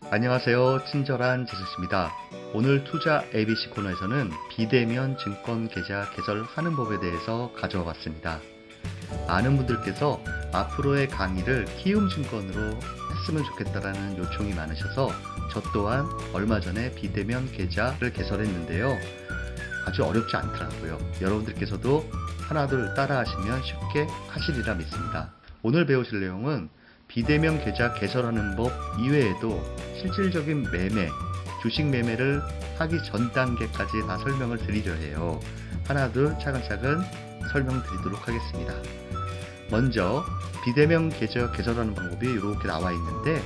안녕하세요. 친절한 제수씨입니다. 오늘 투자 ABC 코너에서는 비대면 증권 계좌 개설하는 법에 대해서 가져와 봤습니다. 많은 분들께서 앞으로의 강의를 키움증권으로 했으면 좋겠다라는 요청이 많으셔서 저 또한 얼마 전에 비대면 계좌를 개설했는데요. 아주 어렵지 않더라고요. 여러분들께서도 하나둘 따라 하시면 쉽게 하시리라 믿습니다. 오늘 배우실 내용은 비대면 계좌 개설하는 법 이외에도 실질적인 매매, 주식 매매를 하기 전 단계까지 다 설명을 드리려 해요. 하나둘 차근차근 설명드리도록 하겠습니다. 먼저 비대면 계좌 개설하는 방법이 이렇게 나와 있는데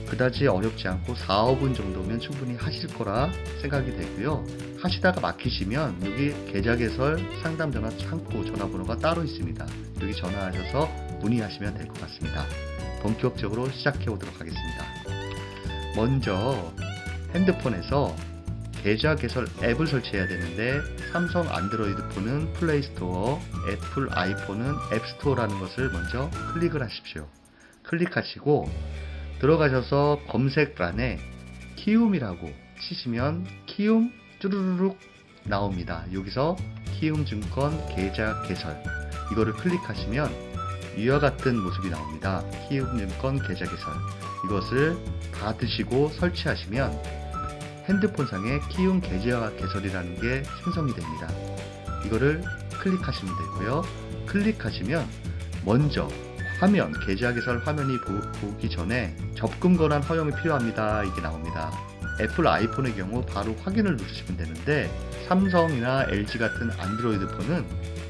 그다지 어렵지 않고 4, 5분 정도면 충분히 하실 거라 생각이 되고요. 하시다가 막히시면 여기 계좌 개설 상담 전화 창구 전화번호가 따로 있습니다. 여기 전화하셔서 문의하시면 될 것 같습니다. 본격적으로 시작해 보도록 하겠습니다. 먼저 핸드폰에서 계좌 개설 앱을 설치해야 되는데 삼성 안드로이드 폰은 플레이스토어, 애플 아이폰은 앱스토어라는 것을 먼저 클릭을 하십시오. 클릭하시고 들어가셔서 검색란에 키움이라고 치시면 키움 쭈루루룩 나옵니다. 여기서 키움증권 계좌 개설 이거를 클릭하시면 이와 같은 모습이 나옵니다. 키움증권 계좌 개설 이것을 받으시고 설치하시면 핸드폰상에 키움 계좌 개설이라는 게 생성이 됩니다. 이거를 클릭하시면 되고요. 클릭하시면 먼저 화면, 계좌 개설 화면이 보기 전에 접근 권한 허용이 필요합니다. 이게 나옵니다. 애플 아이폰의 경우 바로 확인을 누르시면 되는데 삼성이나 LG 같은 안드로이드 폰은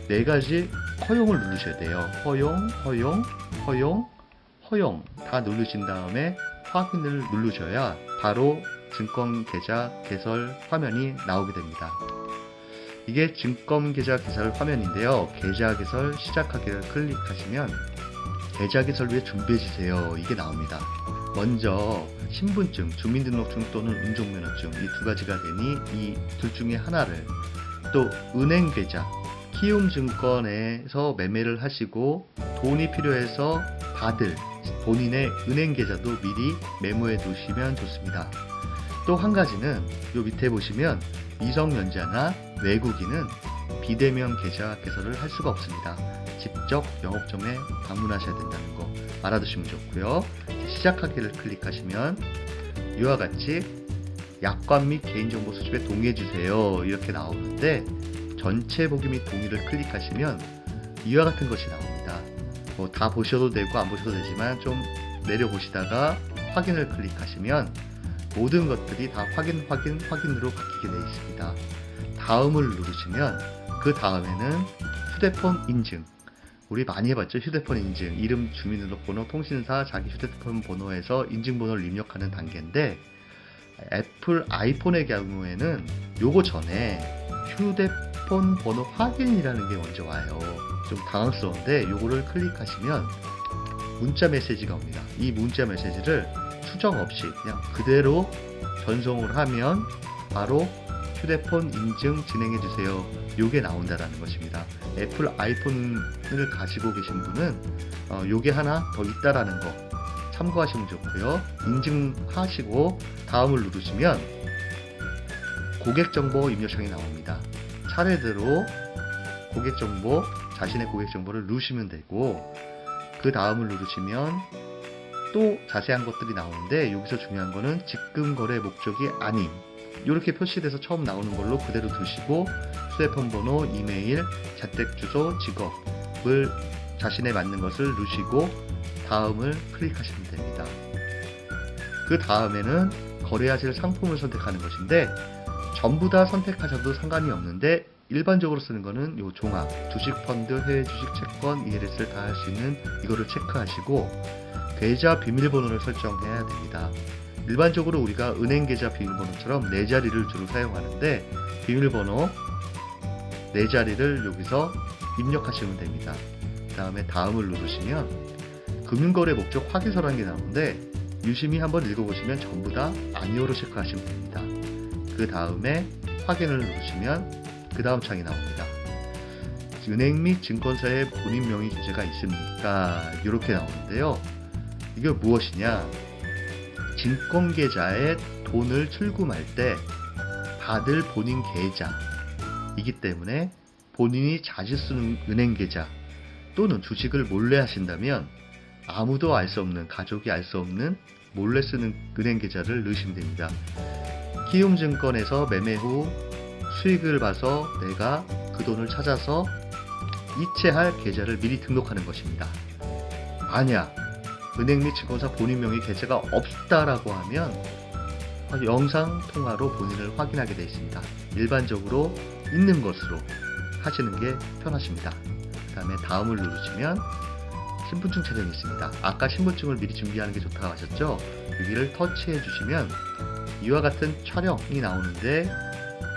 4가지 허용을 누르셔야 돼요. 허용 다 누르신 다음에 확인을 누르셔야 바로 증권 계좌 개설 화면이 나오게 됩니다. 이게 증권 계좌 개설 화면인데요. 계좌 개설 시작하기를 클릭하시면 계좌 개설 위에 준비해 주세요. 이게 나옵니다. 먼저 신분증, 주민등록증 또는 운전면허증 이 2가지가 되니 이 둘 중에 하나를 또 은행 계좌 키움증권에서 매매를 하시고 돈이 필요해서 받을 본인의 은행 계좌도 미리 메모해 두시면 좋습니다. 또 한 가지는 요 밑에 보시면 미성년자나 외국인은 비대면 계좌 개설을 할 수가 없습니다. 직접 영업점에 방문하셔야 된다는 거 알아두시면 좋고요. 시작하기를 클릭하시면 이와 같이 약관 및 개인정보 수집에 동의해주세요 이렇게 나오는데 전체 보기 및 동의를 클릭하시면 이와 같은 것이 나옵니다. 다 보셔도 되고 안 보셔도 되지만 좀 내려보시다가 확인을 클릭하시면 모든 것들이 다 확인으로 바뀌게 되어 있습니다. 다음을 누르시면 그 다음에는 휴대폰 인증 우리 많이 해봤죠. 휴대폰 인증 이름, 주민등록번호, 통신사, 자기 휴대폰 번호에서 인증번호를 입력하는 단계인데 애플 아이폰의 경우에는 요거 전에 휴대폰 번호 확인이라는 게 먼저 와요. 좀 당황스러운데 요거를 클릭하시면 문자 메시지가 옵니다. 이 문자 메시지를 수정 없이 그냥 그대로 전송을 하면 바로 휴대폰 인증 진행해주세요. 요게 나온다라는 것입니다. 애플 아이폰을 가지고 계신 분은 요게 하나 더 있다라는 거 참고하시면 좋고요. 인증하시고 다음을 누르시면 고객정보 입력창이 나옵니다. 차례대로 고객정보, 자신의 고객정보를 누르시면 되고 그 다음을 누르시면 또 자세한 것들이 나오는데 여기서 중요한 거는 지금 거래 목적이 아님 이렇게 표시돼서 처음 나오는 걸로 그대로 두시고 휴대폰 번호, 이메일, 자택주소, 직업을 자신에 맞는 것을 누르시고 다음을 클릭하시면 됩니다. 그 다음에는 거래하실 상품을 선택하는 것인데 전부 다 선택하셔도 상관이 없는데 일반적으로 쓰는 거는 요 종합, 주식 펀드, 해외 주식 채권, ELS를 다 할 수 있는 이거를 체크하시고 계좌 비밀번호를 설정해야 됩니다. 일반적으로 우리가 은행 계좌 비밀번호처럼 4자리를 주로 사용하는데 비밀번호 4자리를 여기서 입력하시면 됩니다. 그 다음에 다음을 누르시면 금융거래 목적 확인서라는 게 나오는데 유심히 한번 읽어보시면 전부 다 아니오로 체크하시면 됩니다. 그 다음에 확인을 누르시면 그 다음 창이 나옵니다. 은행 및 증권사의 본인 명의 규제가 있습니까? 이렇게 나오는데요. 이게 무엇이냐? 증권계좌에 돈을 출금할 때 받을 본인 계좌이기 때문에 본인이 자주 쓰는 은행 계좌 또는 주식을 몰래 하신다면 아무도 알 수 없는, 가족이 알 수 없는 몰래 쓰는 은행 계좌를 넣으시면 됩니다. 키움증권에서 매매 후 수익을 봐서 내가 그 돈을 찾아서 이체할 계좌를 미리 등록하는 것입니다. 만약 은행 및 증권사 본인 명의 계좌가 없다라고 하면 영상 통화로 본인을 확인하게 되어 있습니다. 일반적으로 있는 것으로 하시는 게 편하십니다. 그 다음에 다음을 누르시면 신분증 촬영이 있습니다. 아까 신분증을 미리 준비하는 게 좋다고 하셨죠? 여기를 터치해 주시면 이와 같은 촬영이 나오는데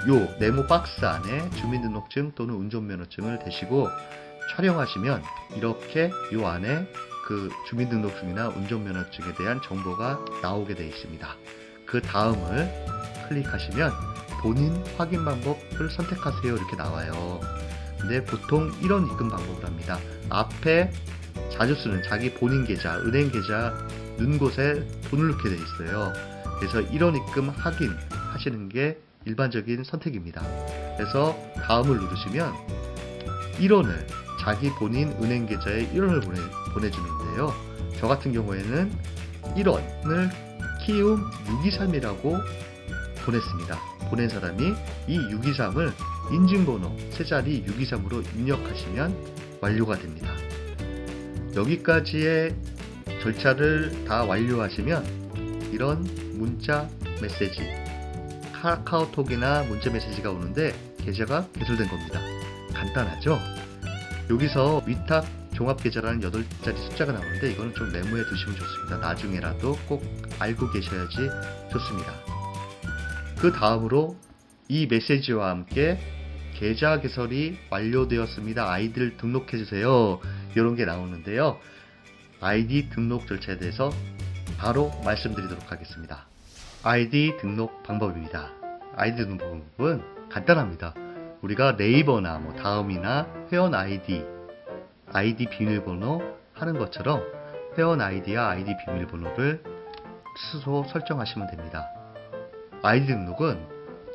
요 네모 박스 안에 주민등록증 또는 운전면허증을 대시고 촬영하시면 이렇게 요 안에 그 주민등록증이나 운전면허증에 대한 정보가 나오게 되어 있습니다. 그 다음을 클릭하시면 본인 확인 방법을 선택하세요 이렇게 나와요. 근데 보통 이런 입금 방법을 합니다. 앞에 자주 쓰는 자기 본인 계좌, 은행 계좌 넣은 곳에 돈을 넣게 되어 있어요. 그래서 이런 입금 확인하시는 게 일반적인 선택입니다. 그래서 다음을 누르시면 1원을 자기 본인 은행 계좌에 1원을 보내주는데요. 저 같은 경우에는 1원을 키움 623이라고 보냈습니다. 보낸 사람이 이 623을 인증번호 세 자리 623으로 입력하시면 완료가 됩니다. 여기까지의 절차를 다 완료하시면 이런 문자 메시지, 카카오톡이나 문자 메시지가 오는데 계좌가 개설된 겁니다. 간단하죠? 여기서 위탁 종합계좌라는 8자리 숫자가 나오는데 이거는 좀 메모해 두시면 좋습니다. 나중에라도 꼭 알고 계셔야지 좋습니다. 그 다음으로 이 메시지와 함께 계좌 개설이 완료되었습니다. 아이디를 등록해주세요. 이런 게 나오는데요. 아이디 등록 절차에 대해서 바로 말씀드리도록 하겠습니다. 아이디 등록 방법입니다. 아이디 등록 방법은 간단합니다. 우리가 네이버나 다음이나 회원 아이디 비밀번호 하는 것처럼 회원 아이디와 아이디 비밀번호를 스스로 설정하시면 됩니다. 아이디 등록은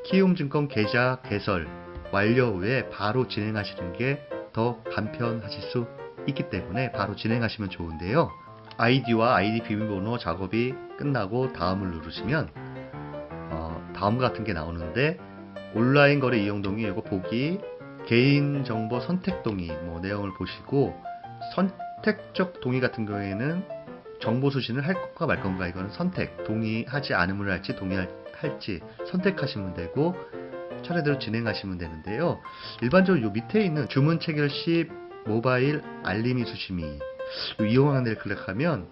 키움증권 계좌 개설 완료 후에 바로 진행하시는 게 더 간편하실 수 있기 때문에 바로 진행하시면 좋은데요. 아이디와 아이디 비밀번호 작업이 끝나고 다음을 누르시면 다음 같은 게 나오는데 온라인 거래 이용 동의 이거 보기, 개인정보 선택 동의 내용을 보시고 선택적 동의 같은 경우에는 정보 수신을 할 건가 말 건가 이거는 선택, 동의하지 않음을 할지 동의할지 선택하시면 되고 차례대로 진행하시면 되는데요. 일반적으로 요 밑에 있는 주문 체결 시 모바일 알림이 수심이 이용하는 데를 클릭하면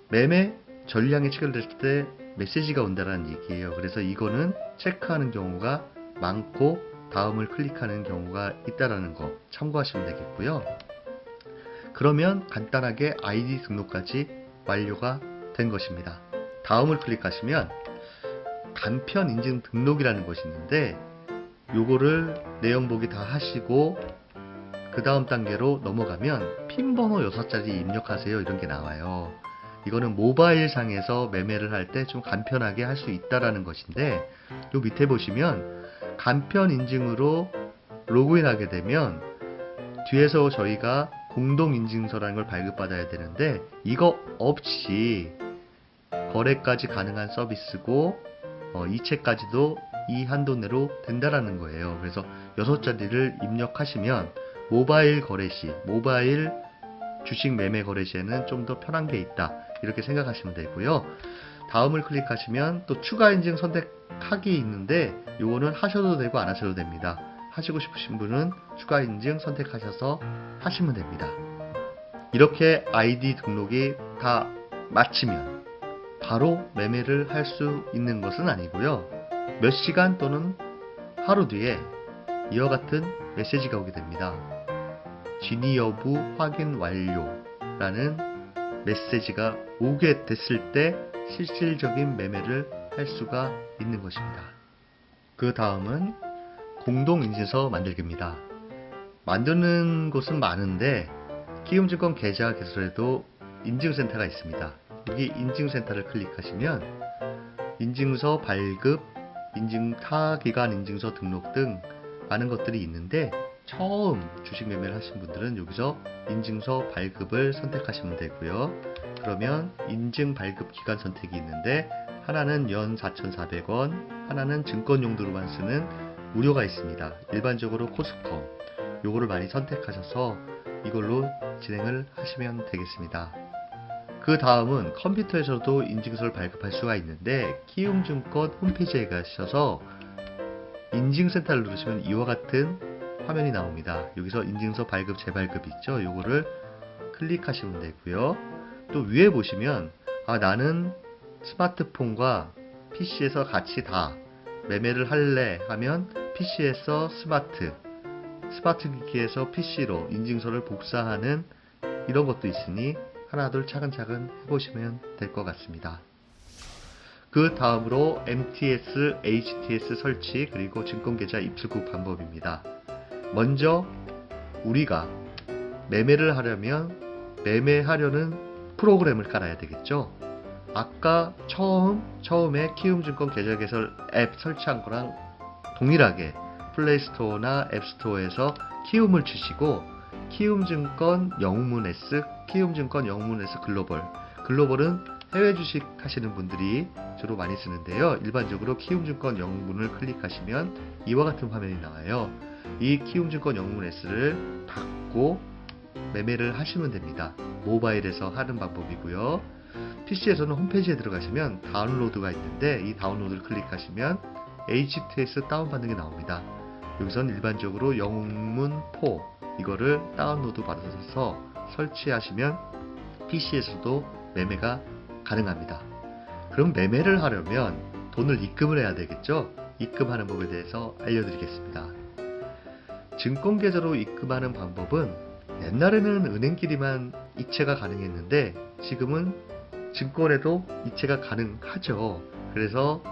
매매 전량이 체결됐을 때 메시지가 온다는 얘기예요. 그래서 이거는 체크하는 경우가 많고 다음을 클릭하는 경우가 있다라는 거 참고하시면 되겠고요. 그러면 간단하게 아이디 등록까지 완료가 된 것입니다. 다음을 클릭하시면 간편 인증 등록이라는 것이 있는데 요거를 내용 보기 다 하시고 그 다음 단계로 넘어가면 핀 번호 6자리 입력하세요 이런 게 나와요. 이거는 모바일 상에서 매매를 할 때 좀 간편하게 할 수 있다라는 것인데 요 밑에 보시면 간편 인증으로 로그인하게 되면 뒤에서 저희가 공동인증서라는 걸 발급받아야 되는데 이거 없이 거래까지 가능한 서비스고 이체까지도 이 한도 내로 된다라는 거예요. 그래서 6자리를 입력하시면 모바일 거래 시, 모바일 주식 매매 거래 시에는 좀 더 편한 게 있다 이렇게 생각하시면 되고요. 다음을 클릭하시면 또 추가 인증 선택하기 있는데 요거는 하셔도 되고 안 하셔도 됩니다. 하시고 싶으신 분은 추가 인증 선택하셔서 하시면 됩니다. 이렇게 아이디 등록이 다 마치면 바로 매매를 할 수 있는 것은 아니고요. 몇 시간 또는 하루 뒤에 이와 같은 메시지가 오게 됩니다. 진위 여부 확인 완료라는 메시지가 오게 됐을 때 실질적인 매매를 할 수가 있는 것입니다. 그 다음은 공동인증서 만들기입니다. 만드는 곳은 많은데 키움증권 계좌 개설에도 인증센터가 있습니다. 여기 인증센터를 클릭하시면 인증서 발급, 타기관 인증서 등록 등 많은 것들이 있는데 처음 주식 매매를 하신 분들은 여기서 인증서 발급을 선택하시면 되고요. 그러면 인증 발급 기간 선택이 있는데 하나는 연 4,400원, 하나는 증권 용도로만 쓰는 무료가 있습니다. 일반적으로 코스컴 요거를 많이 선택하셔서 이걸로 진행을 하시면 되겠습니다. 그 다음은 컴퓨터에서도 인증서를 발급할 수가 있는데 키움증권 홈페이지에 가셔서 인증센터를 누르시면 이와 같은 화면이 나옵니다. 여기서 인증서 발급 재발급 있죠? 요거를 클릭하시면 되고요. 또 위에 보시면 나는 스마트폰과 PC에서 같이 다 매매를 할래 하면 PC에서 스마트 기기에서 PC로 인증서를 복사하는 이런 것도 있으니 하나둘 차근차근 해보시면 될 것 같습니다. 그 다음으로 MTS, HTS 설치 그리고 증권계좌 입출국 방법입니다. 먼저 우리가 매매를 하려면 매매하려는 프로그램을 깔아야 되겠죠. 아까 처음에 키움증권 계좌 개설 앱 설치한 거랑 동일하게 플레이스토어나 앱스토어에서 키움을 치시고 키움증권 영문 S 글로벌은 해외 주식 하시는 분들이 주로 많이 쓰는데요. 일반적으로 키움증권 영문을 클릭하시면 이와 같은 화면이 나와요. 이 키움증권 영문 S를 닫고 매매를 하시면 됩니다. 모바일에서 하는 방법이고요. PC에서는 홈페이지에 들어가시면 다운로드가 있는데 이 다운로드를 클릭하시면 HTS 다운받는 게 나옵니다. 여기선 일반적으로 영문포 이거를 다운로드 받아서 설치하시면 PC에서도 매매가 가능합니다. 그럼 매매를 하려면 돈을 입금을 해야 되겠죠? 입금하는 법에 대해서 알려드리겠습니다. 증권계좌로 입금하는 방법은 옛날에는 은행끼리만 이체가 가능했는데 지금은 증권에도 이체가 가능하죠. 그래서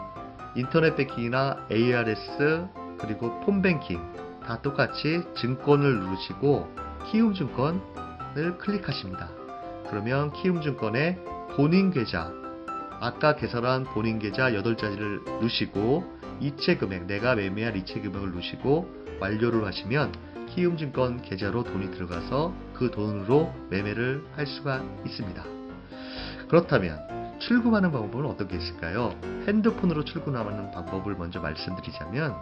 인터넷 뱅킹이나 ARS 그리고 폰뱅킹 다 똑같이 증권을 누르시고 키움증권을 클릭하십니다. 그러면 키움증권의 본인 계좌 아까 개설한 본인 계좌 8자리를 누르시고 이체 금액 내가 매매할 이체 금액을 누르시고 완료를 하시면 키움증권 계좌로 돈이 들어가서 그 돈으로 매매를 할 수가 있습니다. 그렇다면 출금하는 방법은 어떤 게 있을까요? 핸드폰으로 출금하는 방법을 먼저 말씀드리자면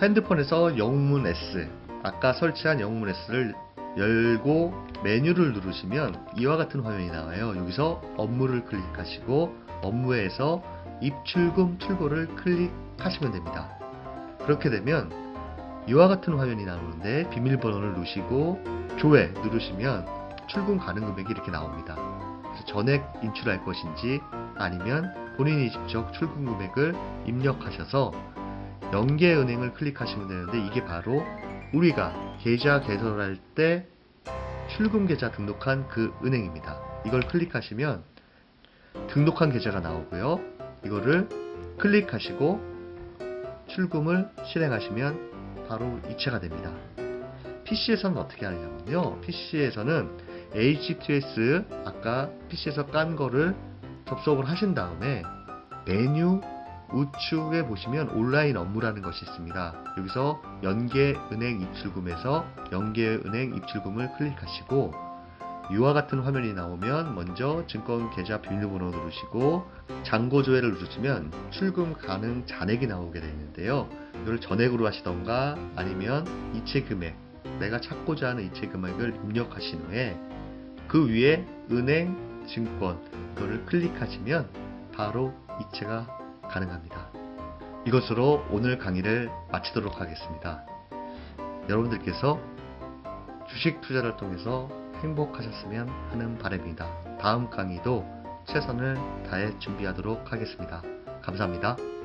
핸드폰에서 영문 S 아까 설치한 영문 S를 열고 메뉴를 누르시면 이와 같은 화면이 나와요. 여기서 업무를 클릭하시고 업무에서 입출금 출고를 클릭하시면 됩니다. 그렇게 되면 이와 같은 화면이 나오는데 비밀번호를 누르시고 조회 누르시면 출금 가능 금액이 이렇게 나옵니다. 그래서 전액 인출할 것인지 아니면 본인이 직접 출금 금액을 입력하셔서 연계은행을 클릭하시면 되는데 이게 바로 우리가 계좌 개설할 때 출금 계좌 등록한 그 은행입니다. 이걸 클릭하시면 등록한 계좌가 나오고요. 이거를 클릭하시고 출금을 실행하시면 바로 이체가 됩니다. PC에서는 어떻게 하냐면요. PC에서는 HTS 아까 PC에서 깐 거를 접속을 하신 다음에 메뉴 우측에 보시면 온라인 업무라는 것이 있습니다. 여기서 연계은행 입출금에서 연계은행 입출금을 클릭하시고 이와 같은 화면이 나오면 먼저 증권 계좌 비밀번호 누르시고 잔고 조회를 누르시면 출금 가능 잔액이 나오게 되는데요. 이걸 전액으로 하시던가 아니면 이체 금액 내가 찾고자 하는 이체 금액을 입력하신 후에 그 위에 은행, 증권 이거를 클릭하시면 바로 이체가 가능합니다. 이것으로 오늘 강의를 마치도록 하겠습니다. 여러분들께서 주식 투자를 통해서 행복하셨으면 하는 바람입니다. 다음 강의도 최선을 다해 준비하도록 하겠습니다. 감사합니다.